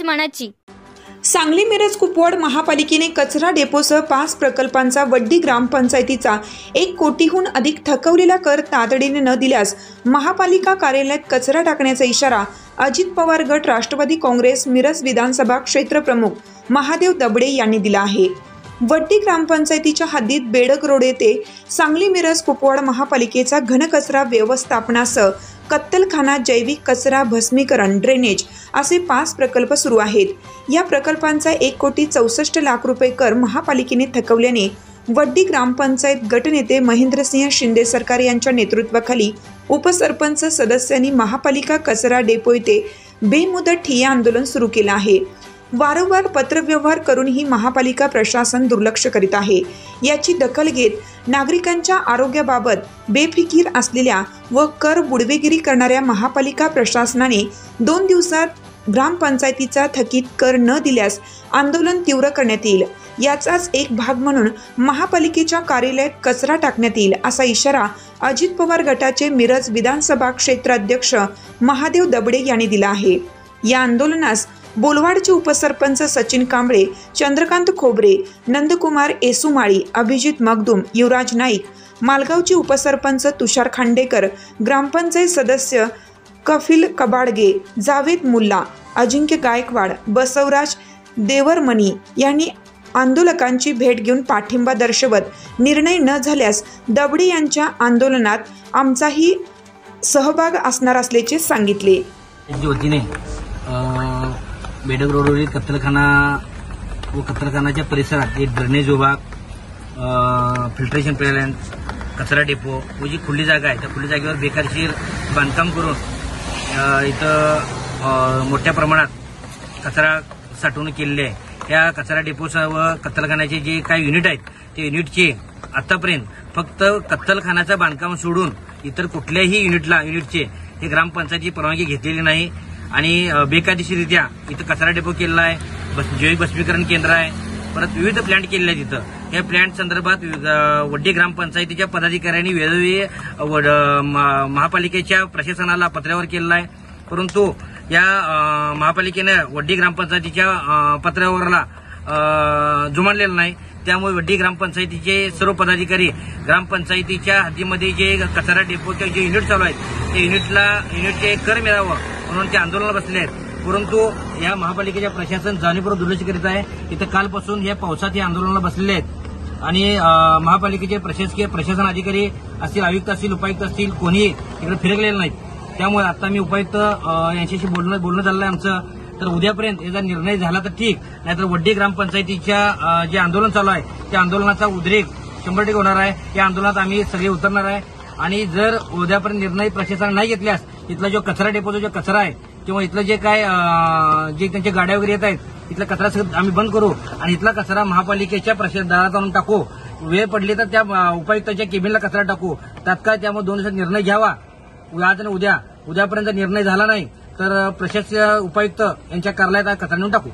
मनाची। सांगली मिरज कुपवाड महापालिकेने कचरा डेपोसह 5 प्रकल्पांचा वड्डी ग्रामपंचायतीचा 1 कोटीहून अधिक थकवलेला कर तातडीने न दिल्यास महापालिका कार्यालयात कचरा टाकण्याचा इशारा अजित पवार गट राष्ट्रवादी काँग्रेस मिरज विधानसभा क्षेत्र प्रमुख महादेव दबडे यांनी दिला आहे। वड्डी ग्रामपंचायतीच्या हद्दीत बेडक रोड येथे सांगली मिरज कुपवाड महापालिकेचा घनकचरा व्यवस्थापनासह कत्तलखाना, जैविक कचरा भस्मीकरण, ड्रेनेज असे 5 प्रकल्प सुरू आहेत। या प्रकल्पांचा 1,64,00,000 रुपये कर महापालिकेने थकवल्याने वड्डी ग्रामपंचायत गटनेते महेंद्रसिंह शिंदे सरकार यांच्या नेतृत्वाखाली उपसरपंच सदस्यांनी महापालिका कचरा डेपो येथे बेमुदत ठिय्या आंदोलन सुरू केले आहे। वारंवार पत्रव्यवहार करूनही महापालिका प्रशासन दुर्लक्ष करीत आहे। याची दखल घेत नागरिकांच्या आरोग्याबाबत बेफिकीर असलेल्या व कर बुडवेगिरी करणाऱ्या महापालिका प्रशासनाने 2 दिवसात ग्रामपंचायतीचा थकीत कर न दिल्यास आंदोलन तीव्र करण्यात येईल। याचाच एक भाग म्हणून महापालिकेच्या कार्यालयात कचरा टाकण्यात येईल असा इशारा अजित पवार गटाचे मिरज विधानसभा क्षेत्राध्यक्ष महादेव दबडे यांनी दिला आहे। या आंदोलनास बोलवाडचे उपसरपंच सचिन कांबळे, चंद्रकांत खोबरे, नंदकुमार येसुमाळी, अभिजित मगदूम, युवराज नाईक, मालगावचे उपसरपंच तुषार खांडेकर, ग्रामपंचायत सदस्य कफिल कबाडगे, जावेद मुल्ला, अजिंक्य गायकवाड, बसवराज देवरमणी यांनी आंदोलकांची भेट घेऊन पाठिंबा दर्शवत निर्णय न झाल्यास दबडे यांच्या आंदोलनात आमचाही सहभाग असणार असल्याचे सांगितले। बेडक रोडवरील कत्तलखाना व कत्तलखानाच्या परिसरात एक ड्रेनेज विभाग, फिल्ट्रेशन प्लॅन, कचरा डेपो व जी खुली जागा आहे त्या खुली जागेवर बेकारशीर बांधकाम करून इथं मोठ्या प्रमाणात कचरा साठवणूक केलेली आहे। या कचरा डेपोसह व कत्तलखान्याचे जे काही युनिट आहेत ते युनिटचे आतापर्यंत फक्त कत्तलखान्याचं बांधकाम सोडून इतर कुठल्याही युनिटचे हे ग्रामपंचायतीची परवानगी घेतलेली नाही आणि बेकायदेशीररित्या इथं कचरा डेपो केलेला आहे, जैविक भस्मीकरण केंद्र आहे, परत विविध प्लॅन्ट केलेले आहेत। इथं या प्लॅन्ट संदर्भात वड्डी ग्रामपंचायतीच्या पदाधिकाऱ्यांनी वेळोवेळी महापालिकेच्या प्रशासनाला पत्रावर केलेला आहे, परंतु या महापालिकेनं वड्डी ग्रामपंचायतीच्या पत्रावरला जुमानलेलं नाही। त्यामुळे वड्डी ग्रामपंचायतीचे सर्व पदाधिकारी ग्रामपंचायतीच्या हद्दीमध्ये जे कचरा डेपोचे जे युनिट चालू आहेत ते युनिटचे कर मिळावं म्हणून ते आंदोलनाला बसले आहेत, परंतु या महापालिकेच्या प्रशासन जाणीवपूर्वक दुर्लक्ष करीत आहे। इथं कालपासून या पावसात हे आंदोलनाला बसलेले आहेत आणि महापालिकेचे प्रशासन अधिकारी असतील, आयुक्त असतील, उपायुक्त असतील, कोणीही इकडे फिरकलेले नाहीत। त्यामुळे आता मी उपायुक्त यांच्याशी बोलणं झालं आहे आमचं, तर उद्यापर्यंत याचा निर्णय झाला तर ठीक, नाहीतर वड्डी ग्रामपंचायतीच्या जे आंदोलन चालू आहे त्या आंदोलनाचा उद्रेक 100% होणार आहे। या आंदोलनात आम्ही सगळे उतरणार आहे आणि जर उद्यापर्यंत निर्णय प्रशासनाने नाही घेतल्यास इथला जो कचरा डेपोचा जो कचरा आहे किंवा इथलं जे काय जे त्यांच्या गाड्या वगैरे येत आहेत इथला कचरा सगळं आम्ही बंद करू आणि इथला कचरा महापालिकेच्या दारात आणून टाकू। वेळ पडली तर त्या उपायुक्ताच्या केबिनला कचरा टाकू। तात्काळ त्यामुळे 2 दिवसात निर्णय घ्यावा। आज आणि उद्यापर्यंत निर्णय झाला नाही तर प्रशासकीय उपायुक्त यांच्या कार्यालयात कचरा नेऊन टाकू।